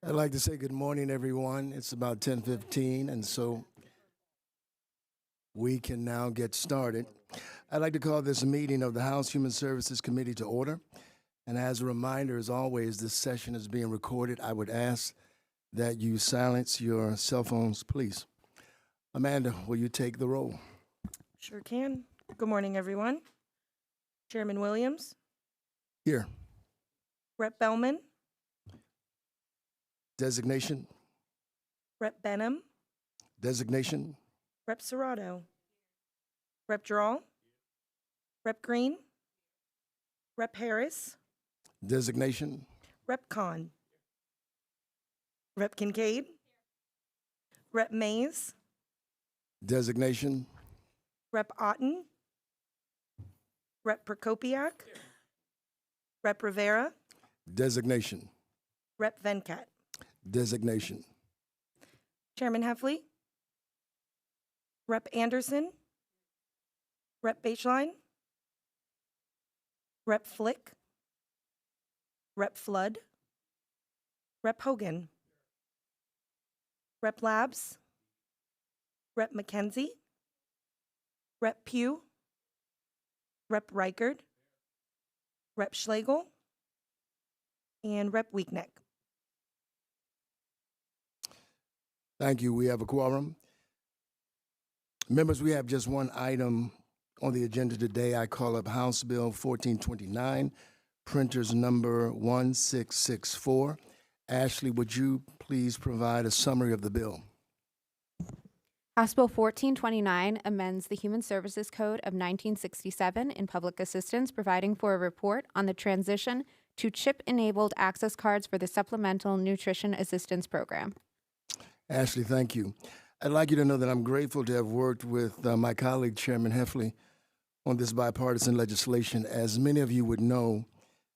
I'd like to say good morning, everyone. It's about 10:15, and so we can now get started. I'd like to call this meeting of the House Human Services Committee to order. And as a reminder, as always, this session is being recorded. I would ask that you silence your cell phones, please. Amanda, will you take the roll? Sure can. Good morning, everyone. Chairman Williams, Here. Rep. Bellman, Designation, Rep. Benham, designation, Rep. Serrato, Rep. Drawl, Rep. Green, Rep. Harris, designation, Rep. Khan, Rep. Kincaid, Rep. Mays, designation, Rep. Otten, Rep. Prokopiak, Rep. Rivera, designation, Rep. Venkat. designation, Chairman Heffley, Rep. Anderson, Rep. Baseline, Rep. Flick, Rep. Flood, Rep. Hogan, Rep. Labs, Rep. McKenzie, Rep. Pugh, Rep. Reichard, Rep. Schlegel, and Rep. Weekneck. Thank you. We have a quorum. Members, we have just one item on the agenda today. I call up House Bill 1429, printers number 1664. Ashley, would you please provide a summary of the bill? House Bill 1429 amends the Human Services Code of 1967 in public assistance, providing for a report on the transition to chip-enabled access cards for the Supplemental Nutrition Assistance Program. Ashley, thank you. I'd like you to know that I'm grateful to have worked with my colleague, Chairman Heffley, on this bipartisan legislation. As many of you would know,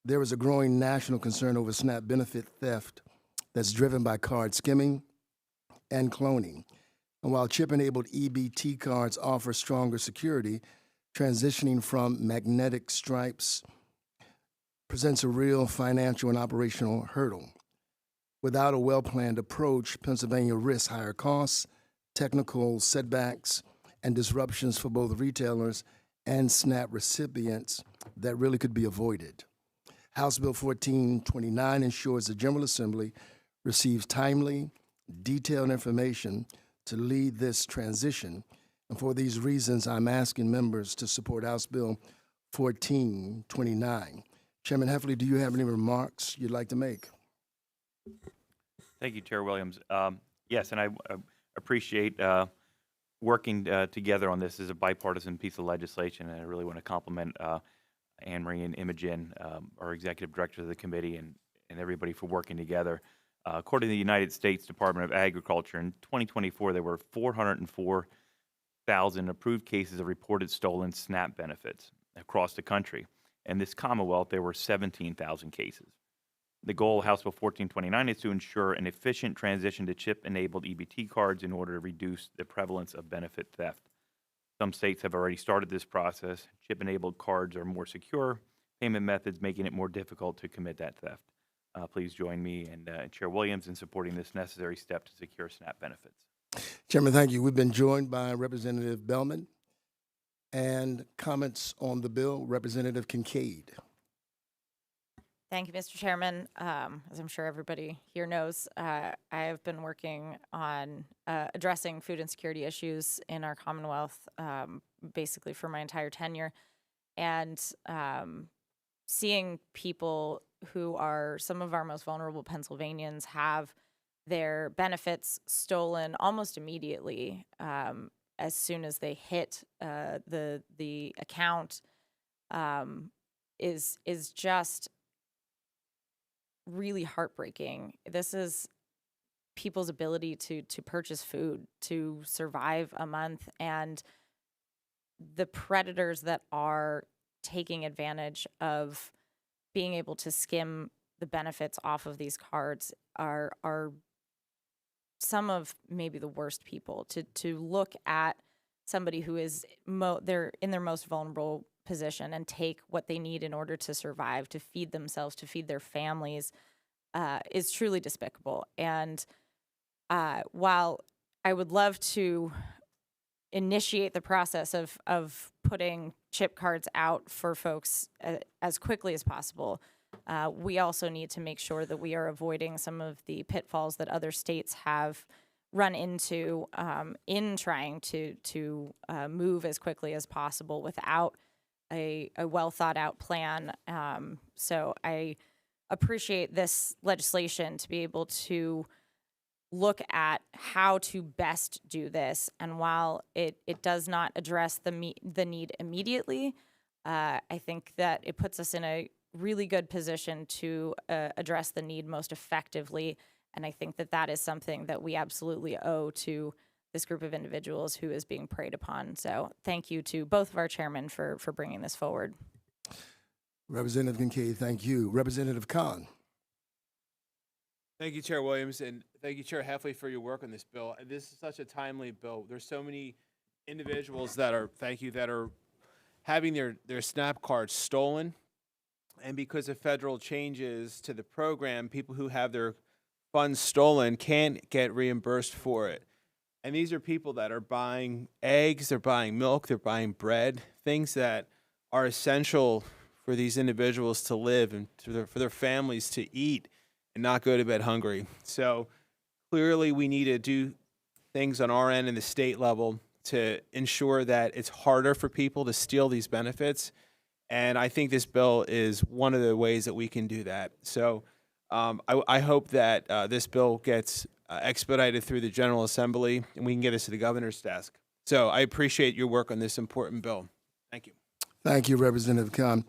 there is a growing national concern over SNAP benefit theft that's driven by card skimming and cloning. And while chip-enabled EBT cards offer stronger security, transitioning from magnetic stripes presents a real financial and operational hurdle. Without a well-planned approach, Pennsylvania risks higher costs, technical setbacks, and disruptions for both retailers and SNAP recipients that really could be avoided. House Bill 1429 ensures the General Assembly receives timely, detailed information to lead this transition. And for these reasons, I'm asking members to support House Bill 1429. Chairman Heffley, do you have any remarks you'd like to make? Thank you, Chair Williams. Yes, and I appreciate working together on this as a bipartisan piece of legislation, and I really want to compliment Anne Marie and Imogen, our executive directors of the committee, and everybody for working together. According to the United States Department of Agriculture, in 2024, there were 404,000 approved cases of reported stolen SNAP benefits across the country. In this Commonwealth, there were 17,000 cases. The goal of House Bill 1429 is to ensure an efficient transition to chip-enabled EBT cards in order to reduce the prevalence of benefit theft. Some states have already started this process. Chip-enabled cards are more secure payment methods, making it more difficult to commit that theft. Please join me and Chair Williams in supporting this necessary step to secure SNAP benefits. Chairman, thank you. We've been joined by Representative Bellman. And comments on the bill, Representative Kincaid. Thank you, Mr. Chairman. As I'm sure everybody here knows, I have been working on addressing food insecurity issues in our Commonwealth basically for my entire tenure. And seeing people who are some of our most vulnerable Pennsylvanians have their benefits stolen almost immediately as soon as they hit the account is just really heartbreaking. This is people's ability to purchase food, to survive a month, and the predators that are taking advantage of being able to skim the benefits off of these cards are some of maybe the worst people. To look at somebody who is they're in their most vulnerable position and take what they need in order to survive, to feed themselves, to feed their families, is truly despicable. And while I would love to initiate the process of putting chip cards out for folks as quickly as possible, we also need to make sure that we are avoiding some of the pitfalls that other states have run into in trying to move as quickly as possible without a well thought out plan. So I appreciate this legislation to be able to look at how to best do this. And while it does not address the need immediately, I think that it puts us in a really good position to address the need most effectively. And I think that that is something that we absolutely owe to this group of individuals who is being preyed upon. So thank you to both of our chairmen for bringing this forward. Representative Kincaid, thank you. Representative Khan. Thank you, Chair Williams, and thank you, Chair Heffley, for your work on this bill. This is such a timely bill. There's so many individuals that are, that are having their SNAP cards stolen. And because of federal changes to the program, people who have their funds stolen can't get reimbursed for it. And these are people that are buying eggs, they're buying milk, they're buying bread, things that are essential for these individuals to live and for their families to eat and not go to bed hungry. So clearly we need to do things on our end in the state level to ensure that it's harder for people to steal these benefits. And I think this bill is one of the ways that we can do that. So I hope that this bill gets expedited through the General Assembly and we can get this to the governor's desk. So I appreciate your work on this important bill. Thank you. Thank you, Representative Khan.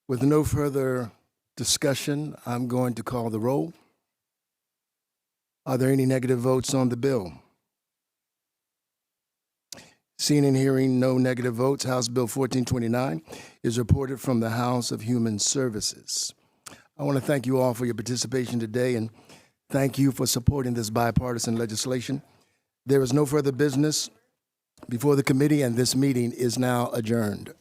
With no further discussion, I'm going to call the roll. Are there any negative votes on the bill? Seeing and hearing no negative votes, House Bill 1429 is reported from the House of Human Services. I want to thank you all for your participation today and thank you for supporting this bipartisan legislation. There is no further business before the committee, and this meeting is now adjourned.